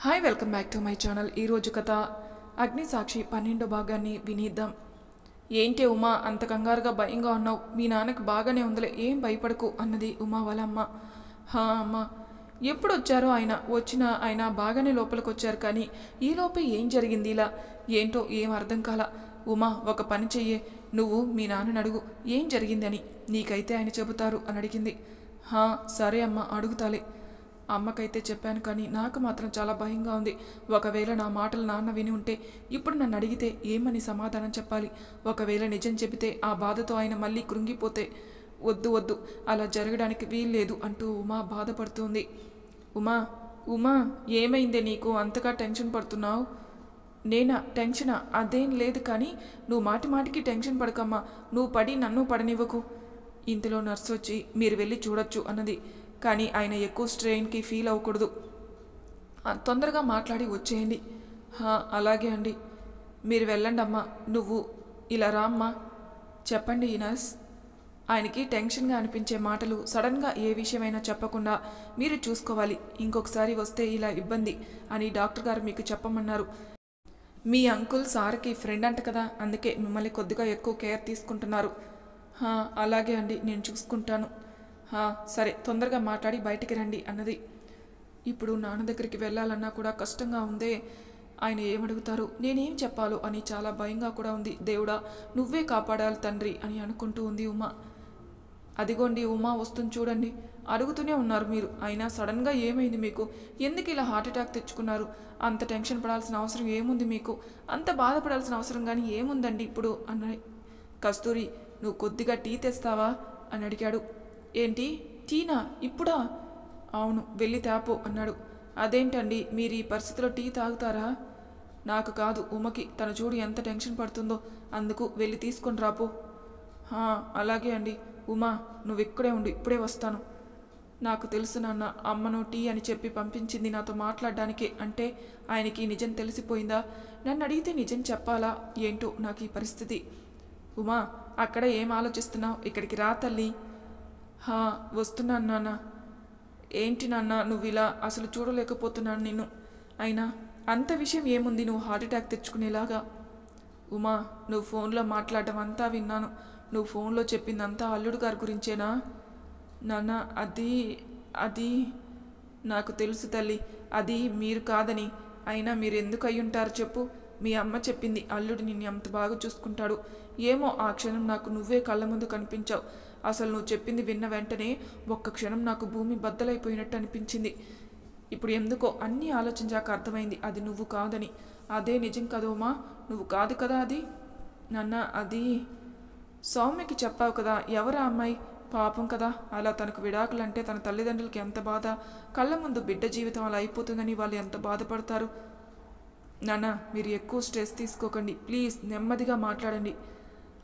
Hi welcome back to my channel. ఈరోజు కథ అగ్ని సాక్షి 12వ భాగాన్ని వినిద్దాం. ఏంటి ఉమా అంత కంగారుగా భయంగా ఉన్నావు? మీ నాన్నకు బాగానే ఉందిలే, ఏం భయపడకు అన్నది ఉమా వాళ్ళ అమ్మ. హా అమ్మ, ఎప్పుడు వచ్చారో ఆయన బాగానే లోపలికి వచ్చారు, కానీ ఈలోపే ఏం జరిగింది ఇలా? ఏంటో ఏం అర్థం కాల. ఉమా ఒక పని చెయ్యే, నువ్వు మీ నాన్నని అడుగు ఏం జరిగిందని, నీకైతే ఆయన చెబుతారు అని అడిగింది. హా సరే అమ్మ, అడుగుతాలే. అమ్మకైతే చెప్పాను, కానీ నాకు మాత్రం చాలా భయంగా ఉంది. ఒకవేళ నా మాటలు నాన్న విని ఉంటే ఇప్పుడు నన్ను అడిగితే ఏమని సమాధానం చెప్పాలి? ఒకవేళ నిజం చెబితే ఆ బాధతో ఆయన మళ్ళీ కృంగిపోతే, వద్దు వద్దు, అలా జరగడానికి వీల్లేదు అంటూ ఉమా బాధపడుతుంది. ఉమా ఉమా ఏమైందే నీకు అంతగా టెన్షన్ పడుతున్నావు? నేనా టెన్షనా? అదేం లేదు, కానీ నువ్వు మాటి మాటికి టెన్షన్ పడకమ్మా, నువ్వు పడి నన్ను పడనివ్వకు. ఇంతలో నర్సు వచ్చి మీరు వెళ్ళి చూడొచ్చు అన్నది. కానీ ఆయన ఎక్కువ స్ట్రెయిన్కి ఫీల్ అవ్వకూడదు, తొందరగా మాట్లాడి వచ్చేయండి. అలాగే అండి, మీరు వెళ్ళండి అమ్మా. నువ్వు ఇలా రామ్మా. చెప్పండి ఈ నర్స్. ఆయనకి టెన్షన్గా అనిపించే మాటలు సడన్గా ఏ విషయమైనా చెప్పకుండా మీరు చూసుకోవాలి. ఇంకొకసారి వస్తే ఇలా ఇబ్బంది అని డాక్టర్ గారు మీకు చెప్పమన్నారు. మీ అంకుల్ సార్కి ఫ్రెండ్ అంట కదా, అందుకే మిమ్మల్ని కొద్దిగా ఎక్కువ కేర్ తీసుకుంటున్నారు. అలాగే అండి, నేను చూసుకుంటాను. సరే, తొందరగా మాట్లాడి బయటికి రండి అన్నది. ఇప్పుడు నాన్న దగ్గరికి వెళ్ళాలన్నా కూడా కష్టంగా ఉందే. ఆయన ఏమడుగుతారు, నేనేం చెప్పాలో అని చాలా భయంగా కూడా ఉంది. దేవుడా నువ్వే కాపాడాలి తండ్రి అని అనుకుంటూ ఉంది ఉమా. అదిగోండి ఉమా వస్తుంది చూడండి. అడుగుతూనే ఉన్నారు మీరు, అయినా సడన్గా ఏమైంది మీకు? ఎందుకు ఇలా హార్ట్అటాక్ తెచ్చుకున్నారు? అంత టెన్షన్ పడాల్సిన అవసరం ఏముంది మీకు? అంత బాధపడాల్సిన అవసరం కానీ ఏముందండి ఇప్పుడు అన్నాయి. కస్తూరి, నువ్వు కొద్దిగా టీ తెస్తావా అని అడిగాడు. ఏంటి టీనా? ఇప్పుడా? అవును, వెళ్ళి తాపో అన్నాడు. అదేంటండి, మీరు ఈ పరిస్థితిలో టీ తాగుతారా? నాకు కాదు, ఉమకి. తను చూడు ఎంత టెన్షన్ పడుతుందో, అందుకు వెళ్ళి తీసుకొని రాపో. అలాగే అండి. ఉమా నువ్వు ఇక్కడే ఉండు, ఇప్పుడే వస్తాను. నాకు తెలుసు నాన్న, అమ్మను టీ అని చెప్పి పంపించింది నాతో మాట్లాడడానికి. అంటే ఆయనకి నిజం తెలిసిపోయిందా? నన్ను అడిగితే నిజం చెప్పాలా ఏంటో నాకు ఈ పరిస్థితి. ఉమా అక్కడ ఏం ఆలోచిస్తున్నావు? ఇక్కడికి రా తల్లి. వస్తున్నాను నాన్న. ఏంటి నాన్న నువ్వు ఇలా? అసలు చూడలేకపోతున్నాను నిన్ను. అయినా అంత విషయం ఏముంది నువ్వు హార్ట్అటాక్ తెచ్చుకునేలాగా? ఉమా నువ్వు ఫోన్లో మాట్లాడడం అంతా విన్నాను. నువ్వు ఫోన్లో చెప్పిందంతా అల్లుడు గారి గురించేనా? నాన్న అది నాకు తెలుసు తల్లి, అది మీరు కాదని. అయినా మీరు ఎందుకు అయి ఉంటారు చెప్పు? మీ అమ్మ చెప్పింది, అల్లుడు నిన్ను అంత బాగా చూసుకుంటాడు. ఏమో ఆ క్షణం నాకు నువ్వే కళ్ళ ముందు కనిపించావు. అసలు నువ్వు చెప్పింది విన్న వెంటనే ఒక్క క్షణం నాకు భూమి బద్దలైపోయినట్టు అనిపించింది. ఇప్పుడు ఎందుకో అన్నీ ఆలోచించాక అర్థమైంది అది నువ్వు కాదని. అదే నిజం కదోమా, నువ్వు కాదు కదా అది? నాన్న అది సౌమ్యకి చెప్పావు కదా. ఎవరా అమ్మాయి? పాపం కదా, అలా తనకు విడాకులంటే తన తల్లిదండ్రులకి ఎంత బాధ. కళ్ళ ముందు బిడ్డ జీవితం అలా అయిపోతుందని వాళ్ళు ఎంత బాధపడతారు. నాన్న మీరు ఎక్కువ స్ట్రెస్ తీసుకోకండి ప్లీజ్, నెమ్మదిగా మాట్లాడండి.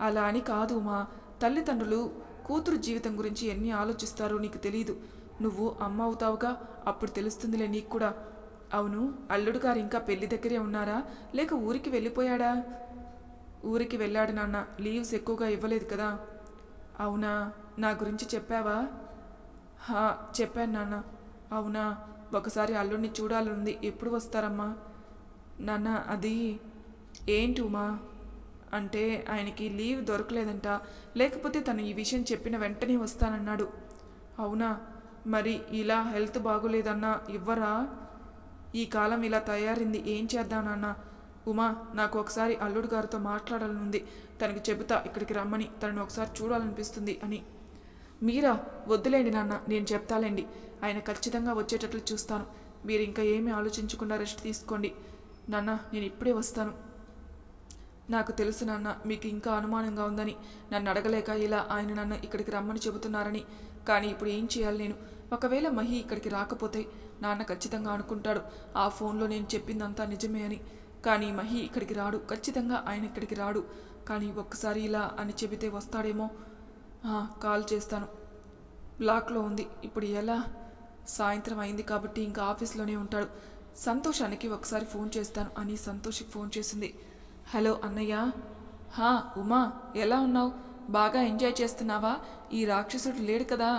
అలా అని కాదు మా తల్లిదండ్రులు కూతురు జీవితం గురించి ఎన్ని ఆలోచిస్తారో నీకు తెలీదు. నువ్వు అమ్మ అవుతావుగా, అప్పుడు తెలుస్తుందిలే నీకు కూడా. అవును, అల్లుడు గారు ఇంకా పెళ్లి దగ్గరే ఉన్నారా, లేక ఊరికి వెళ్ళిపోయాడా? ఊరికి వెళ్ళాడు నాన్న, లీవ్స్ ఎక్కువగా ఇవ్వలేదు కదా. అవునా, నా గురించి చెప్పావా? చెప్పాను నాన్న. అవునా, ఒకసారి అల్లుడిని చూడాలనుంది, ఎప్పుడు వస్తారమ్మా? నాన్న అది ఏంటి ఉమా? అంటే ఆయనకి లీవ్ దొరకలేదంట, లేకపోతే తను ఈ విషయం చెప్పిన వెంటనే వస్తానన్నాడు. అవునా, మరి ఇలా హెల్త్ బాగోలేదన్నా ఇవ్వరా? ఈ కాలం ఇలా తయారింది, ఏం చేద్దానన్నా? ఉమా నాకు ఒకసారి అల్లుడు గారితో మాట్లాడాలనుంది, తనకి చెబుతా ఇక్కడికి రమ్మని, తనను ఒకసారి చూడాలనిపిస్తుంది అని. మీరా? వద్దులేండి నాన్న, నేను చెప్తాలేండి. ఆయన ఖచ్చితంగా వచ్చేటట్లు చూస్తాను. మీరు ఇంకా ఏమీ ఆలోచించకుండా రెస్ట్ తీసుకోండి. నాన్న నేను ఇప్పుడే వస్తాను. నాకు తెలుసు నాన్న, మీకు ఇంకా అనుమానంగా ఉందని. నన్ను అడగలేక ఇలా ఆయన నన్ను ఇక్కడికి రమ్మని చెబుతున్నారని. కానీ ఇప్పుడు ఏం చేయాలి నేను? ఒకవేళ మహి ఇక్కడికి రాకపోతే నాన్న ఖచ్చితంగా అనుకుంటాడు ఆ ఫోన్లో నేను చెప్పిందంతా నిజమే అని. కానీ మహి ఇక్కడికి రాడు, ఖచ్చితంగా ఆయన ఇక్కడికి రాడు. కానీ ఒక్కసారి ఇలా అని చెబితే వస్తాడేమో. కాల్ చేస్తాను. బ్లాక్లో ఉంది, ఇప్పుడు ఎలా? సాయంత్రం అయింది కాబట్టి ఇంకా ఆఫీస్లోనే ఉంటాడు. సంతోషానికి ఒకసారి ఫోన్ చేస్తాను అని సంతోష్కి ఫోన్ చేసింది. హలో అన్నయ్య. ఉమా ఎలా ఉన్నావు? బాగా ఎంజాయ్ చేస్తున్నావా? ఈ రాక్షసుడు లేడు కదా?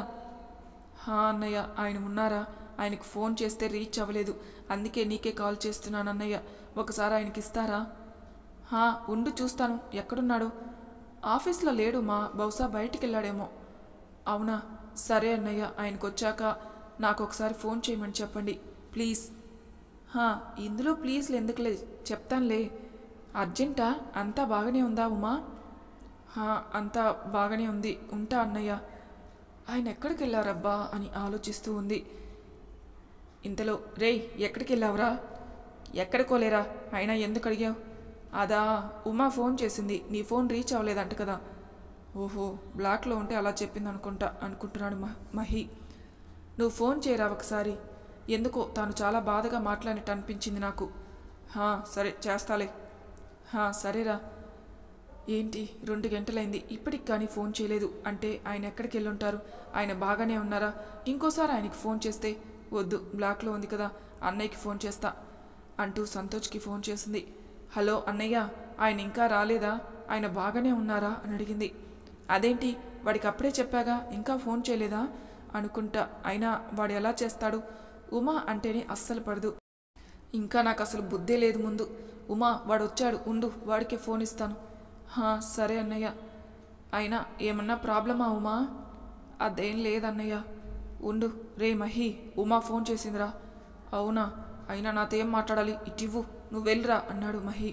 అన్నయ్య ఆయన ఉన్నారా? ఆయనకు ఫోన్ చేస్తే రీచ్ అవ్వలేదు, అందుకే నీకే కాల్ చేస్తున్నాను అన్నయ్య, ఒకసారి ఆయనకి ఇస్తారా? ఉండు చూస్తాను, ఎక్కడున్నాడు? ఆఫీస్లో లేడు మా, బహుశా బయటికి వెళ్ళాడేమో. అవునా, సరే అన్నయ్య, ఆయనకు వచ్చాక నాకు ఒకసారి ఫోన్ చేయమని చెప్పండి ప్లీజ్. ఇందులో ప్లీజ్లు ఎందుకులే, చెప్తానులే. అర్జెంటా? అంతా బాగానే ఉందా ఉమా? అంతా బాగానే ఉంది, ఉంటా అన్నయ్య. ఆయన ఎక్కడికి వెళ్ళారబ్బా అని ఆలోచిస్తూ ఉంది. ఇంతలో రేయ్ ఎక్కడికి వెళ్ళావురా? ఎక్కడికోలేరా, అయినా ఎందుకు అడిగావు? అదా, ఉమా ఫోన్ చేసింది, నీ ఫోన్ రీచ్ అవ్వలేదంట కదా. ఓహో, బ్లాక్లో ఉంటే అలా చెప్పింది అనుకుంటున్నాడు మహి. నువ్వు ఫోన్ చేయరా ఒకసారి, ఎందుకో తాను చాలా బాధగా మాట్లాడినట్టు అనిపించింది నాకు. సరే చేస్తాలే. సరేరా. ఏంటి 2 గంటలైంది, ఇప్పటికి కానీ ఫోన్ చేయలేదు అంటే ఆయన ఎక్కడికి వెళ్ళుంటారు? ఆయన బాగానే ఉన్నారా? ఇంకోసారి ఆయనకి ఫోన్ చేస్తే, వద్దు బ్లాక్లో ఉంది కదా, అన్నయ్యకి ఫోన్ చేస్తా అంటూ సంతోష్కి ఫోన్ చేసింది. హలో అన్నయ్య, ఆయన ఇంకా రాలేదా? ఆయన బాగానే ఉన్నారా అని అడిగింది. అదేంటి, వాడికి అప్పుడే చెప్పాగా, ఇంకా ఫోన్ చేయలేదా అనుకుంటా. అయినా వాడు ఎలా చేస్తాడు? ఉమా అంటేనే అస్సలు పడదు. ఇంకా నాకు అసలు బుద్ధే లేదు ముందు. ఉమా వాడు వచ్చాడు, ఉండు వాడికే ఫోన్ ఇస్తాను. సరే అన్నయ్య. అయినా ఏమన్నా ప్రాబ్లమా ఉమా? అదేం లేదన్నయ్య. ఉండు. రే మహి, ఉమా ఫోన్ చేసిందిరా. అవునా? అయినా నాతో ఏం మాట్లాడాలి, ఇటివ్వు, నువ్వు వెళ్ళిరా అన్నాడు మహి.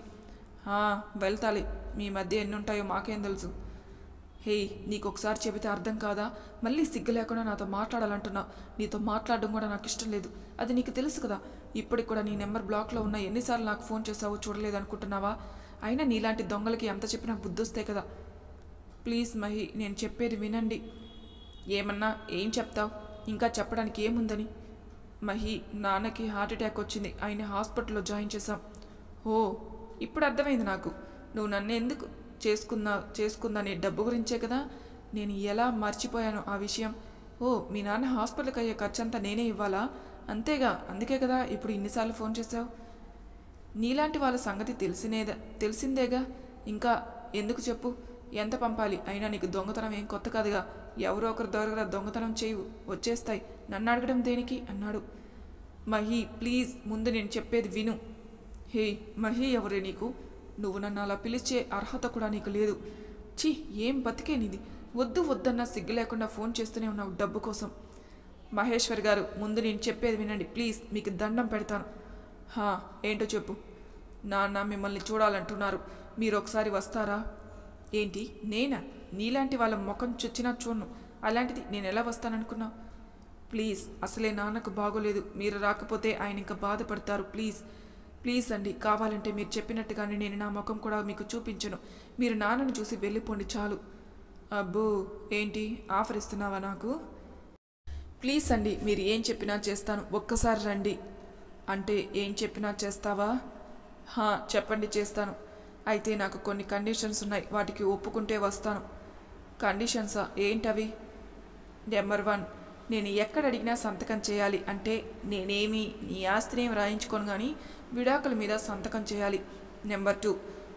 వెళ్తాలి, మీ మధ్య ఎన్నుంటాయో మాకేం తెలుసు. హే, నీకు ఒకసారి చెబితే అర్థం కాదా? మళ్ళీ సిగ్గు లేకుండా నాతో మాట్లాడాలంటున్నావు. నీతో మాట్లాడడం కూడా నాకు ఇష్టం లేదు, అది నీకు తెలుసు కదా. ఇప్పటికి కూడా నీ నెంబర్ బ్లాక్లో ఉన్న, ఎన్నిసార్లు నాకు ఫోన్ చేసావో చూడలేదు అనుకుంటున్నావా? అయినా నీలాంటి దొంగలకి ఎంత చెప్పినా బుద్ధొస్తే కదా. ప్లీజ్ మహి, నేను చెప్పేది వినండి. ఏమన్నా ఏం చెప్తావు? ఇంకా చెప్పడానికి ఏముందని? మహి, నాన్నకి హార్ట్అటాక్ వచ్చింది, ఆయన హాస్పిటల్లో జాయిన్ చేశాం. ఇప్పుడు అర్థమైంది నాకు. నువ్వు నన్ను ఎందుకు చేసుకుందాని డబ్బు గురించే కదా. నేను ఎలా మర్చిపోయాను ఆ విషయం. మీ నాన్న హాస్పిటల్కి అయ్యే ఖర్చంతా నేనే ఇవ్వాలా? అంతేగా, అందుకే కదా ఇప్పుడు ఇన్నిసార్లు ఫోన్ చేశావు. నీలాంటి వాళ్ళ సంగతి తెలిసిందేగా, ఇంకా ఎందుకు చెప్పు? ఎంత పంపాలి? అయినా నీకు దొంగతనం ఏం కొత్త కాదుగా. ఎవరో ఒకరి ద్వారా దొంగతనం చేయవు, వచ్చేస్తాయి, నన్ను అడగడం దేనికి అన్నాడు. మహి ప్లీజ్, ముందు నేను చెప్పేది విను. హే మహి, ఎవరే నీకు? నువ్వు నన్ను అలా పిలిచే అర్హత కూడా నీకు లేదు. ఏం బతికే నీది? వద్దన్నా సిగ్గు లేకుండా ఫోన్ చేస్తూనే ఉన్నావు డబ్బు కోసం. మహేశ్వర్ గారు, ముందు నేను చెప్పేది వినండి ప్లీజ్, మీకు దండం పెడతాను. ఏంటో చెప్పు. నాన్న మిమ్మల్ని చూడాలంటున్నారు, మీరు ఒకసారి వస్తారా? ఏంటి, నేనా? నీలాంటి వాళ్ళ ముఖం చొచ్చినా చూడను, అలాంటిది నేను ఎలా వస్తాననుకున్నావు? ప్లీజ్, అసలే నాన్నకు బాగోలేదు, మీరు రాకపోతే ఆయన ఇంకా బాధపడతారు. ప్లీజ్ అండి, కావాలంటే మీరు చెప్పినట్టుగానే నేను నా ముఖం కూడా మీకు చూపించను. మీరు నాన్నను చూసి వెళ్ళిపోండి చాలు. అబ్బో, ఏంటి ఆఫర్ ఇస్తున్నావా నాకు? ప్లీజ్ అండి, మీరు ఏం చెప్పినా చేస్తాను, ఒక్కసారి రండి. అంటే ఏం చెప్పినా చేస్తావా? చెప్పండి, చేస్తాను. అయితే నాకు కొన్ని కండిషన్స్ ఉన్నాయి, వాటికి ఒప్పుకుంటే వస్తాను. కండిషన్సా? ఏంటవి? నెంబర్ 1, నేను ఎక్కడ అడిగినా సంతకం చేయాలి. అంటే నేనేమి నీ ఆస్తినేమి రాయించుకోను, కానీ విడాకుల మీద సంతకం చేయాలి. నెంబర్ 2,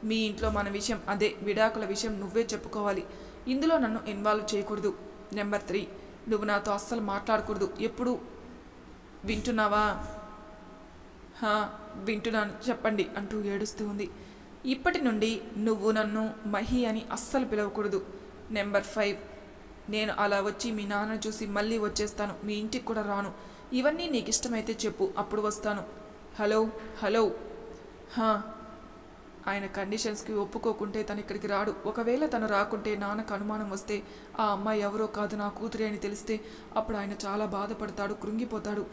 మీ ఇంట్లో మన విషయం, అదే విడాకుల విషయం నువ్వే చెప్పుకోవాలి, ఇందులో నన్ను ఇన్వాల్వ్ చేయకూడదు. నెంబర్ 3, నువ్వు నాతో అస్సలు మాట్లాడకూడదు. ఎప్పుడు వింటున్నావా? వింటున్నాను, చెప్పండి అంటూ ఏడుస్తూ ఉంది. ఇప్పటి నుండి నువ్వు నన్ను మహి అని అస్సలు పిలవకూడదు. నెంబర్ 5, నేను అలా వచ్చి మీ నాన్న చూసి మళ్ళీ వచ్చేస్తాను, మీ ఇంటికి కూడా రాను. ఇవన్నీ నీకు ఇష్టమైతే చెప్పు, అప్పుడు వస్తాను. హలో. ఆయన కండిషన్స్కి ఒప్పుకోకుంటే తను ఇక్కడికి రాడు. ఒకవేళ తను రాకుంటే నాన్నకు అనుమానం వస్తే ఆ అమ్మాయి ఎవరో కాదు నా కూతురే అని తెలిస్తే అప్పుడు ఆయన చాలా బాధపడతాడు, కృంగిపోతాడు.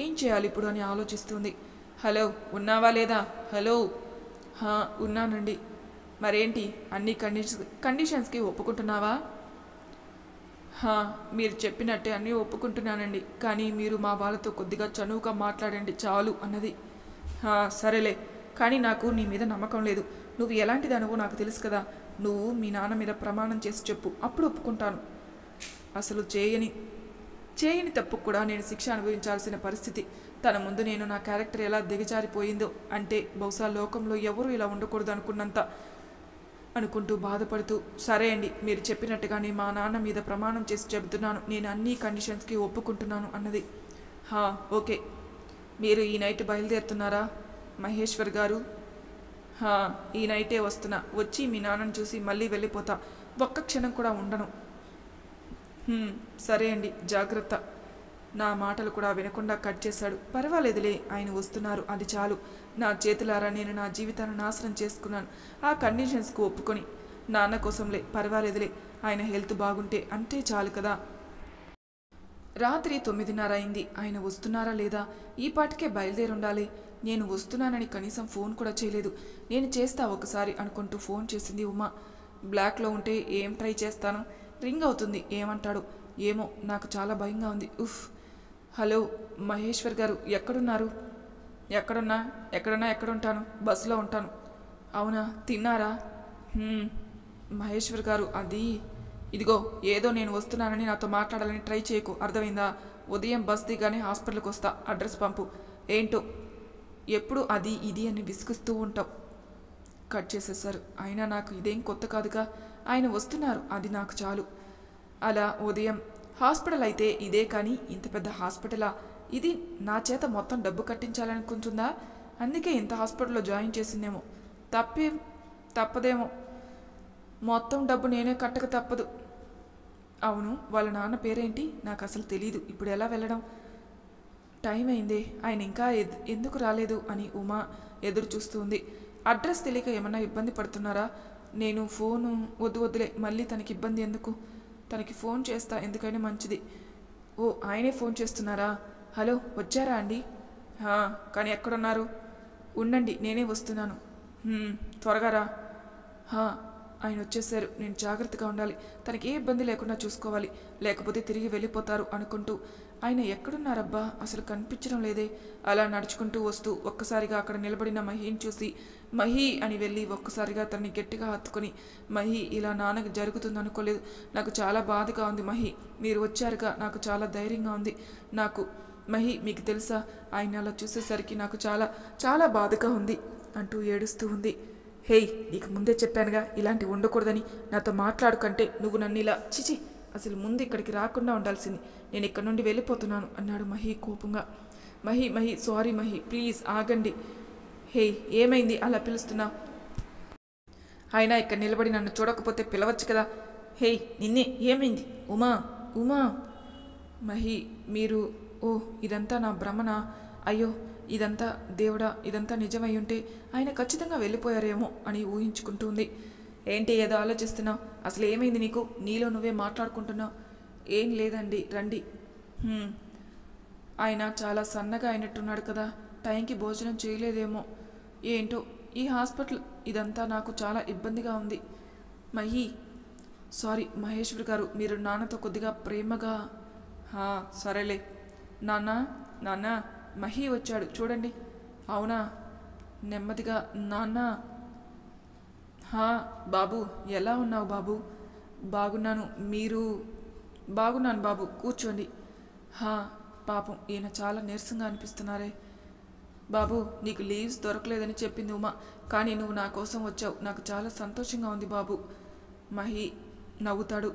ఏం చేయాలి ఇప్పుడు అని ఆలోచిస్తుంది. హలో, ఉన్నావా లేదా? హలో. ఉన్నానండి. మరేంటి, అన్ని కండిషన్స్కి ఒప్పుకుంటున్నావా? మీరు చెప్పినట్టే అన్నీ ఒప్పుకుంటున్నానండి, కానీ మీరు మా వాళ్ళతో కొద్దిగా చనువుగా మాట్లాడండి చాలు అన్నది. సరేలే, కానీ నాకు నీ మీద నమ్మకం లేదు. నువ్వు ఎలాంటిదనువో నాకు తెలుసు కదా. నువ్వు మీ నాన్న మీద ప్రమాణం చేసి చెప్పు, అప్పుడు ఒప్పుకుంటాను. అసలు చేయని తప్పు కూడా నేను శిక్ష అనుభవించాల్సిన పరిస్థితి. తన ముందు నేను నా క్యారెక్టర్ ఎలా దిగజారిపోయిందో, అంటే బహుశా లోకంలో ఎవరూ ఇలా ఉండకూడదు అనుకుంటూ బాధపడుతూ, సరే అండి, మీరు చెప్పినట్టుగానే మా నాన్న మీద ప్రమాణం చేసి చెబుతున్నాను, నేను అన్ని కండిషన్స్కి ఒప్పుకుంటున్నాను అన్నది. హా, ఓకే. మీరు ఈ నైట్ బయలుదేరుతున్నారా మహేశ్వర్ గారు? హా, ఈ నైటే వస్తున్నా. వచ్చి మీ నాన్నని చూసి మళ్ళీ వెళ్ళిపోతా. ఒక్క క్షణం కూడా ఉండను. సరే అండి, జాగ్రత్త. నా మాటలు కూడా వినకుండా కట్ చేశాడు. పర్వాలేదులే, ఆయన వస్తున్నారు, అది చాలు. నా చేతులారా నేను నా జీవితాన్ని నాశనం చేసుకున్నాను ఆ కండిషన్స్కు ఒప్పుకొని. నాన్న కోసంలే, పర్వాలేదులే, ఆయన హెల్త్ బాగుంటే అంటే చాలు కదా. రాత్రి 9:30 అయింది. ఆయన వస్తున్నారా లేదా? ఈ పాటికే బయలుదేరుండాలి. నేను వస్తున్నానని కనీసం ఫోన్ కూడా చేయలేదు. నేను చేస్తా ఒకసారి అనుకుంటూ ఫోన్ చేసింది ఉమా. బ్లాక్లో ఉంటే ఏం ట్రై చేస్తాను? రింగ్ అవుతుంది. ఏమంటాడు ఏమో, నాకు చాలా భయంగా ఉంది. ఉఫ్. హలో మహేశ్వర్ గారు, ఎక్కడున్నారు? ఎక్కడున్నా ఎక్కడుంటాను? బస్సులో ఉంటాను. అవునా, తిన్నారా? మహేశ్వర్ గారు, అది ఇదిగో, ఏదో నేను వస్తున్నానని నాతో మాట్లాడాలని ట్రై చేయకు, అర్థమైందా? ఉదయం బస్ దిగానే హాస్పిటల్కి వస్తా, అడ్రస్ పంపు. ఏంటో ఎప్పుడు అది ఇది అని విసుగుస్తూ ఉంటావు. కట్ చేసేసారు. అయినా నాకు ఇదేం కొత్త కాదుగా. ఆయన వస్తున్నారు, అది నాకు చాలు. అలా ఉదయం హాస్పిటల్ అయితే ఇదే, కానీ ఇంత పెద్ద హాస్పిటలా ఇది? నా చేత మొత్తం డబ్బు కట్టించాలనుకుంటుందా? అందుకే ఇంత హాస్పిటల్లో జాయిన్ చేసిందేమో. తప్పదేమో. మొత్తం డబ్బు నేనే కట్టక తప్పదు. అవును, వాళ్ళ నాన్న పేరేంటి? నాకు అసలు తెలీదు. ఇప్పుడు ఎలా వెళ్ళడం? టైం అయిందే, ఆయన ఇంకా ఎందుకు రాలేదు అని ఉమా ఎదురు చూస్తుంది. అడ్రస్ తెలియక ఏమన్నా ఇబ్బంది పడుతున్నారా? నేను ఫోను వద్దులే, మళ్ళీ తనకి ఇబ్బంది ఎందుకు? తనకి ఫోన్ చేస్తా, ఎందుకైనా మంచిది. ఓ, ఆయనే ఫోన్ చేస్తున్నారా? హలో, వచ్చారా అండి? కానీ ఎక్కడున్నారు? ఉండండి, నేనే వస్తున్నాను. త్వరగా రా. ఆయన వచ్చేసారు, నేను జాగ్రత్తగా ఉండాలి. తనకి ఏ ఇబ్బంది లేకుండా చూసుకోవాలి, లేకపోతే తిరిగి వెళ్ళిపోతారు అనుకుంటూ. ఆయన ఎక్కడున్నారబ్బా, అసలు కనిపించడం లేదే. అలా నడుచుకుంటూ వస్తూ ఒక్కసారిగా అక్కడ నిలబడిన మహీని చూసి మహీ అని వెళ్ళి ఒక్కసారిగా తనని గట్టిగా హత్తుకొని, మహీ, ఇలా నాన్నకి జరుగుతుంది అనుకోలేదు. నాకు చాలా బాధగా ఉంది మహీ. మీరు వచ్చారుగా, నాకు చాలా ధైర్యంగా ఉంది. నాకు మహీ, మీకు తెలుసా, ఆయన అలా చూసేసరికి నాకు చాలా చాలా బాధగా ఉంది అంటూ ఏడుస్తూ ఉంది. హేయ్, నీకు ముందే చెప్పానుగా ఇలాంటివి ఉండకూడదని. నాతో మాట్లాడుకంటే నువ్వు నన్ను ఇలా చిచి, అసలు ముందు ఇక్కడికి రాకుండా ఉండాల్సింది. నేను ఇక్కడ నుండి వెళ్ళిపోతున్నాను అన్నాడు మహీ కోపంగా. మహీ, సారీ మహీ, ప్లీజ్ ఆగండి. హేయ్, ఏమైంది అలా పిలుస్తున్నావు? ఆయన ఇక్కడ నిలబడి నన్ను చూడకపోతే పిలవచ్చు కదా. హేయ్, నిన్నే, ఏమైంది? ఉమా. మహీ, మీరు, ఓ, ఇదంతా నా భ్రమనా? అయ్యో, ఇదంతా దేవుడా, ఇదంతా నిజమై ఉంటే ఆయన ఖచ్చితంగా వెళ్ళిపోయారేమో అని ఊహించుకుంటుంది. ఏంటి ఏదో ఆలోచిస్తున్నావు? అసలు ఏమైంది నీకు? నీలో నువ్వే మాట్లాడుకుంటున్నావు. ఏం లేదండి, రండి. ఆయన చాలా సన్నగా అయినట్టున్నాడు కదా, టైంకి భోజనం చేయలేదేమో. ఏంటో ఈ హాస్పిటల్ ఇదంతా నాకు చాలా ఇబ్బందిగా ఉంది. మహీ, సారీ మహేశ్వర్ గారు, మీరు నాన్నతో కొద్దిగా ప్రేమగా. సరేలే. నాన్న, మహీ వచ్చాడు చూడండి. అవునా? నెమ్మదిగా. నాన్న. బాబు, ఎలా ఉన్నావు బాబు? బాగున్నాను, మీరు? బాగున్నాను బాబు, కూర్చోండి. పాపం, ఈయన చాలా నీరసంగా అనిపిస్తున్నారే. బాబు, నీకు లీవ్స్ దొరకలేదని చెప్పింది ఉమా, కానీ నువ్వు నా కోసం వచ్చావు, నాకు చాలా సంతోషంగా ఉంది బాబు. మహీ నవ్వుతాడు.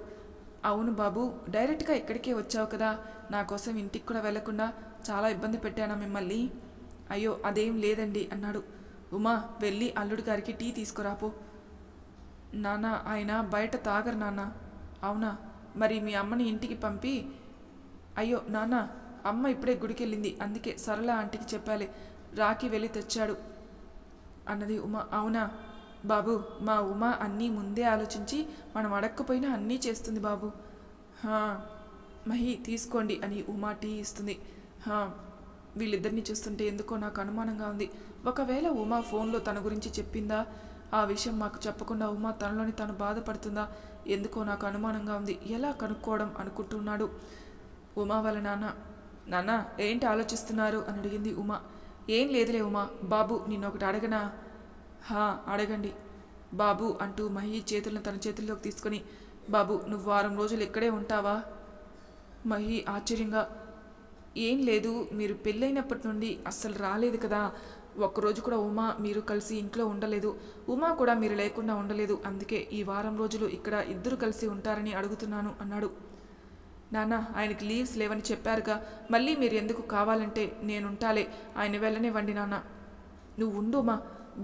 అవును బాబు, డైరెక్ట్గా ఇక్కడికే వచ్చావు కదా, నా కోసం ఇంటికి కూడా వెళ్లకుండా చాలా ఇబ్బంది పెట్టానా మిమ్మల్ని? అయ్యో, అదేం లేదండి అన్నాడు. ఉమా, వెళ్ళి అల్లుడి గారికి టీ తీసుకురాపో. నాన్న, ఆయన బయట తాగరు నాన్న. అవునా? మరి మీ అమ్మని ఇంటికి పంపి. అయ్యో నాన్న, అమ్మ ఇప్పుడే గుడికెళ్ళింది, అందుకే సరళ ఆంటీకి చెప్పాలి, రాకి వెళ్ళి తెచ్చాడు అన్నది ఉమా. అవునా బాబు, మా ఉమా అన్నీ ముందే ఆలోచించి మనం అడక్కపోయినా అన్నీ చేస్తుంది బాబు. మహీ, తీసుకోండి అని ఉమా టీ ఇస్తుంది. వీళ్ళిద్దరిని చూస్తుంటే ఎందుకో నాకు అనుమానంగా ఉంది. ఒకవేళ ఉమా ఫోన్లో తన గురించి చెప్పిందా? ఆ విషయం మాకు చెప్పకుండా ఉమా తనలోని తను బాధపడుతుందా? ఎందుకో నాకు అనుమానంగా ఉంది. ఎలా కనుక్కోవడం అనుకుంటున్నాడు. ఉమా వాళ్ళ నాన్న, ఏంటి ఆలోచిస్తున్నారు అని అడిగింది ఉమా. ఏం లేదులే ఉమా. బాబు, నిన్నొకటి అడగనా? అడగండి బాబు అంటూ మహీ చేతులను తన చేతుల్లోకి తీసుకొని, బాబు, నువ్వు 1 వారం రోజులు ఇక్కడే ఉంటావా? మహీ ఆశ్చర్యంగా, ఏం లేదు, మీరు పెళ్ళైనప్పటి నుండి అస్సలు రాలేదు కదా, ఒక్కరోజు కూడా ఉమా మీరు కలిసి ఇంట్లో ఉండలేదు, ఉమా కూడా మీరు లేకుండా ఉండలేదు, అందుకే ఈ 1 వారం రోజులు ఇక్కడ ఇద్దరు కలిసి ఉంటారని అడుగుతున్నాను అన్నాడు. నాన్న ఆయనకి లీవ్స్ లేవని చెప్పారుగా, మళ్ళీ మీరు ఎందుకు? కావాలంటే నేనుంటాలే, ఆయన వెళ్ళనివ్వండి నాన్న. నువ్వు ఉండు ఉమా.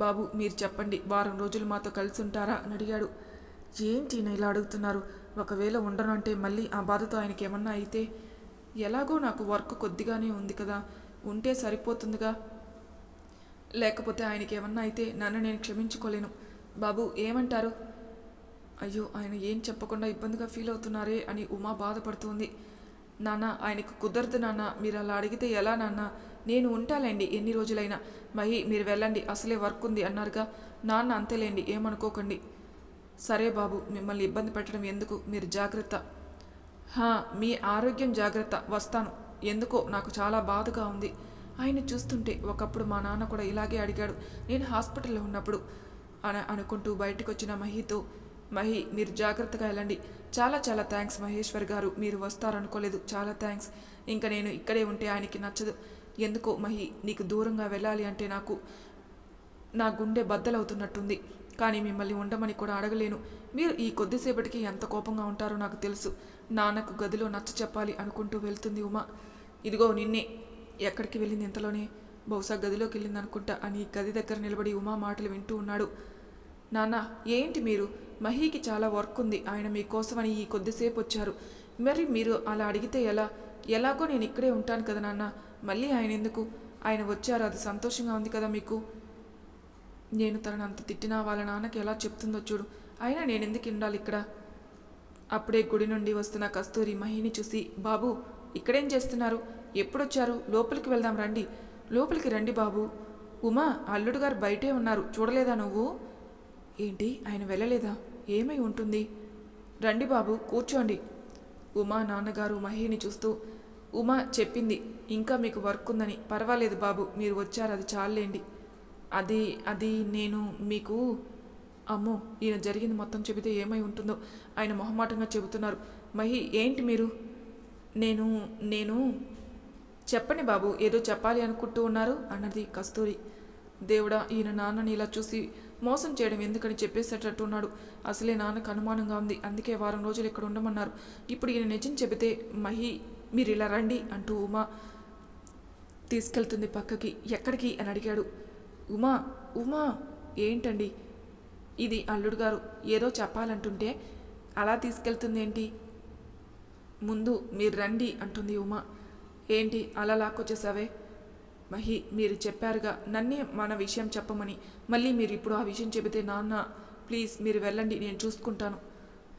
బాబు మీరు చెప్పండి, వారం రోజులు మాతో కలిసి ఉంటారా అని అడిగాడు. ఏంటి ఇలా అడుగుతున్నారు? ఒకవేళ ఉండను అంటే మళ్ళీ ఆ బాధతో ఆయనకి ఏమన్నా అయితే? ఎలాగో నాకు వర్క్ కొద్దిగానే ఉంది కదా, ఉంటే సరిపోతుందిగా. లేకపోతే ఆయనకి ఏమన్నా అయితే నన్ను నేను క్షమించుకోలేను. బాబు ఏమంటారు? అయ్యో ఆయన ఏం చెప్పకుండా ఇబ్బందిగా ఫీల్ అవుతున్నారే అని ఉమా బాధపడుతుంది. నాన్న ఆయనకు కుదరదు నాన్న, మీరు అలా అడిగితే ఎలా నాన్న? నేను ఉంటాలేండి ఎన్ని రోజులైనా. మహి మీరు వెళ్ళండి, అసలే వర్క్ ఉంది అన్నారుగా. నాన్న అంతేలేండి, ఏమనుకోకండి. సరే బాబు, మిమ్మల్ని ఇబ్బంది పెట్టడం ఎందుకు, మీరు జాగ్రత్త. మీ ఆరోగ్యం జాగ్రత్త, వస్తాను. ఎందుకో నాకు చాలా బాధగా ఉంది ఆయన చూస్తుంటే. ఒకప్పుడు మా నాన్న కూడా ఇలాగే అడిగాడు నేను హాస్పిటల్లో ఉన్నప్పుడు అని అనుకుంటూ బయటకు వచ్చిన మహితో, మహి మీరు జాగ్రత్తగా వెళ్ళండి. చాలా చాలా థ్యాంక్స్ మహేశ్వర్ గారు, మీరు వస్తారనుకోలేదు, చాలా థ్యాంక్స్. ఇంకా నేను ఇక్కడే ఉంటే ఆయనకి నచ్చదు. ఎందుకో మహి, నీకు దూరంగా వెళ్ళాలి అంటే నా గుండె బద్దలవుతున్నట్టుంది. కానీ మిమ్మల్ని ఉండమని కూడా అడగలేను. మీరు ఈ కొద్దిసేపటికి ఎంత కోపంగా ఉంటారో నాకు తెలుసు. నాన్నకు గదిలో నచ్చ చెప్పాలి అనుకుంటూ వెళ్తుంది ఉమా. ఇదిగో నిన్నే. ఎక్కడికి వెళ్ళింది ఇంతలోనే? బహుశా గదిలోకి వెళ్ళింది అనుకుంటా అని గది దగ్గర నిలబడి ఉమా మాటలు వింటూ ఉన్నాడు. నాన్న ఏంటి మీరు? మహీకి చాలా వర్క్ ఉంది, ఆయన మీకోసమని ఈ కొద్దిసేపు వచ్చారు. మరి మీరు అలా అడిగితే ఎలా? ఎలాగో నేను ఇక్కడే ఉంటాను కదా నాన్న, మళ్ళీ ఆయన ఎందుకు? ఆయన వచ్చారు, అది సంతోషంగా ఉంది కదా మీకు. నేను తనను అంత తిట్టినా వాళ్ళ నాన్నకి ఎలా చెప్తుందో చూడు. అయినా నేను ఎందుకు ఉండాలి ఇక్కడ? అప్పుడే గుడి నుండి వస్తున్న కస్తూరి మహిని చూసి, బాబు ఇక్కడేం చేస్తున్నారు? ఎప్పుడొచ్చారు? లోపలికి వెళ్దాం రండి. లోపలికి రండి బాబు. ఉమా అల్లుడు గారు బయటే ఉన్నారు, చూడలేదా నువ్వు? ఏంటి ఆయన వెళ్ళలేదా? ఏమై ఉంటుంది? రండి బాబు కూర్చోండి. ఉమా నాన్నగారు మహిని చూస్తూ, ఉమా చెప్పింది ఇంకా మీకు వర్క్ ఉందని. పర్వాలేదు బాబు, మీరు వచ్చారు, అది చాలేండి. అది నేను మీకు. అమ్మో, ఈయన జరిగింది మొత్తం చెబితే ఏమై ఉంటుందో. ఆయన మొహమాటంగా చెబుతున్నారు. మహి ఏంటి మీరు? నేను చెప్పండి బాబు, ఏదో చెప్పాలి అనుకుంటూ ఉన్నారు అన్నది కస్తూరి. దేవుడా, ఈయన నాన్నని ఇలా చూసి మోసం చేయడం ఎందుకని చెప్పేసేటట్టు ఉన్నాడు. అసలే నాన్నకు అనుమానంగా ఉంది, అందుకే వారం రోజులు ఇక్కడ ఉండమన్నారు. ఇప్పుడు ఈయన నిజం చెబితే, మహి మీరు ఇలా రండి అంటూ ఉమా తీసుకెళ్తుంది పక్కకి. ఎక్కడికి అని అడిగాడు. ఉమా ఏంటండి ఇది? అల్లుడు గారు ఏదో చెప్పాలంటుంటే అలా తీసుకెళ్తుంది ఏంటి? ముందు మీరు రండి అంటుంది ఉమా. ఏంటి అలా లాక్కొచ్చేసావే? మహి మీరు చెప్పారుగా నన్నే మన విషయం చెప్పమని, మళ్ళీ మీరు ఇప్పుడు ఆ విషయం చెబితే నాన్న ప్లీజ్ మీరు వెళ్ళండి, నేను చూసుకుంటాను.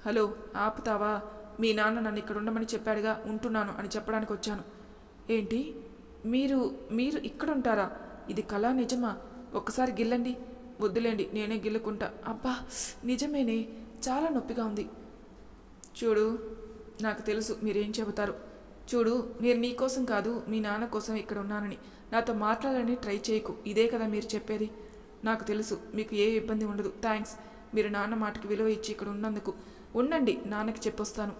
హలో ఆపుతావా? మీ నాన్న నన్ను ఇక్కడ ఉండమని చెప్పాడుగా, ఉంటున్నాను అని చెప్పడానికి వచ్చాను. ఏంటి మీరు ఇక్కడ ఉంటారా? ఇది కళ నిజమా? ఒక్కసారి గిల్లండి. వద్దులేండి, నేనే గిల్లుకుంటా. అబ్బా నిజమేనే, చాలా నొప్పిగా ఉంది. చూడు నాకు తెలుసు మీరేం చెబుతారు. చూడు నేను నీకోసం కాదు మీ నాన్న కోసం ఇక్కడ ఉన్నానని. నాతో మాట్లాడాలని ట్రై చేయకు, ఇదే కదా మీరు చెప్పేది. నాకు తెలుసు మీకు ఏ ఇబ్బంది ఉండదు. థ్యాంక్స్, మీరు నాన్న మాటకి విలువ ఇచ్చి ఇక్కడ ఉన్నందుకు. ఉండండి, నాన్నకి చెప్పొస్తాను.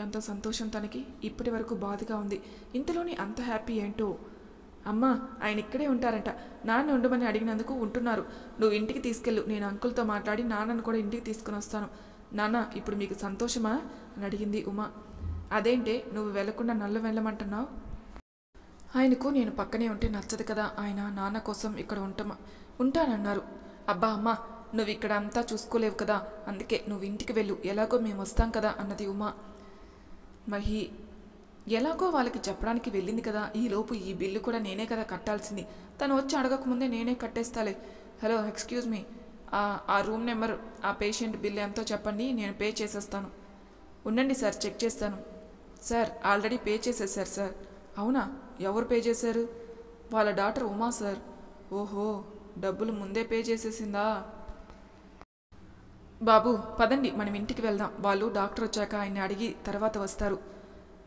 ఎంత సంతోషం తనకి. ఇప్పటి వరకు బాధగా ఉంది, ఇంతలోనే అంత హ్యాపీ ఏంటో. అమ్మా ఆయన ఇక్కడే ఉంటారంట, నాన్న ఉండమని అడిగినందుకు ఉంటున్నారు. నువ్వు ఇంటికి తీసుకెళ్ళు, నేను అంకుల్తో మాట్లాడి నాన్నను కూడా ఇంటికి తీసుకుని వస్తాను. నాన్న ఇప్పుడు మీకు సంతోషమా అని అడిగింది ఉమా. అదేంటే నువ్వు వెళ్లకుండా నన్ను వెళ్ళమంటున్నావు? ఆయనకు నేను పక్కనే ఉంటే నచ్చదు కదా, ఆయన నాన్న కోసం ఇక్కడ ఉంటానన్నారు. అబ్బా అమ్మా నువ్వు ఇక్కడ అంతా చూసుకోలేవు కదా, అందుకే నువ్వు ఇంటికి వెళ్ళు, ఎలాగో మేము వస్తాం కదా అన్నది ఉమా. మహి ఎలాగో వాళ్ళకి చెప్పడానికి వెళ్ళింది కదా, ఈలోపు ఈ బిల్లు కూడా నేనే కదా కట్టాల్సింది. తను వచ్చి అడగకముందే నేనే కట్టేస్తాలే. హలో ఎక్స్క్యూజ్ మీ, ఆ రూమ్ నెంబర్, ఆ పేషెంట్ బిల్ ఎంతో చెప్పండి, నేను పే చేసేస్తాను. ఉండండి సార్ చెక్ చేస్తాను. సార్ ఆల్రెడీ పే చేసేసారు సార్. అవునా, ఎవరు పే చేశారు? వాళ్ళ డాక్టర్ ఉమా సార్. ఓహో, డబ్బులు ముందే పే చేసేసిందా? బాబు పదండి మనం ఇంటికి వెళ్దాం, వాళ్ళు డాక్టర్ వచ్చాక ఆయన్ని అడిగి తర్వాత వస్తారు.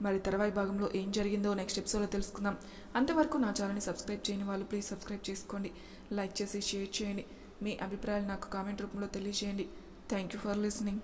మరి తర్వాయి భాగంలో ఏం జరిగిందో నెక్స్ట్ ఎపిసోడ్లో తెలుసుకుందాం. అంతవరకు నా ఛానల్ని సబ్స్క్రైబ్ చేయని వాళ్ళు ప్లీజ్ సబ్స్క్రైబ్ చేసుకోండి, లైక్ చేసి షేర్ చేయండి, మీ అభిప్రాయాలు నాకు కామెంట్ రూపంలో తెలియజేయండి. Thank you for listening.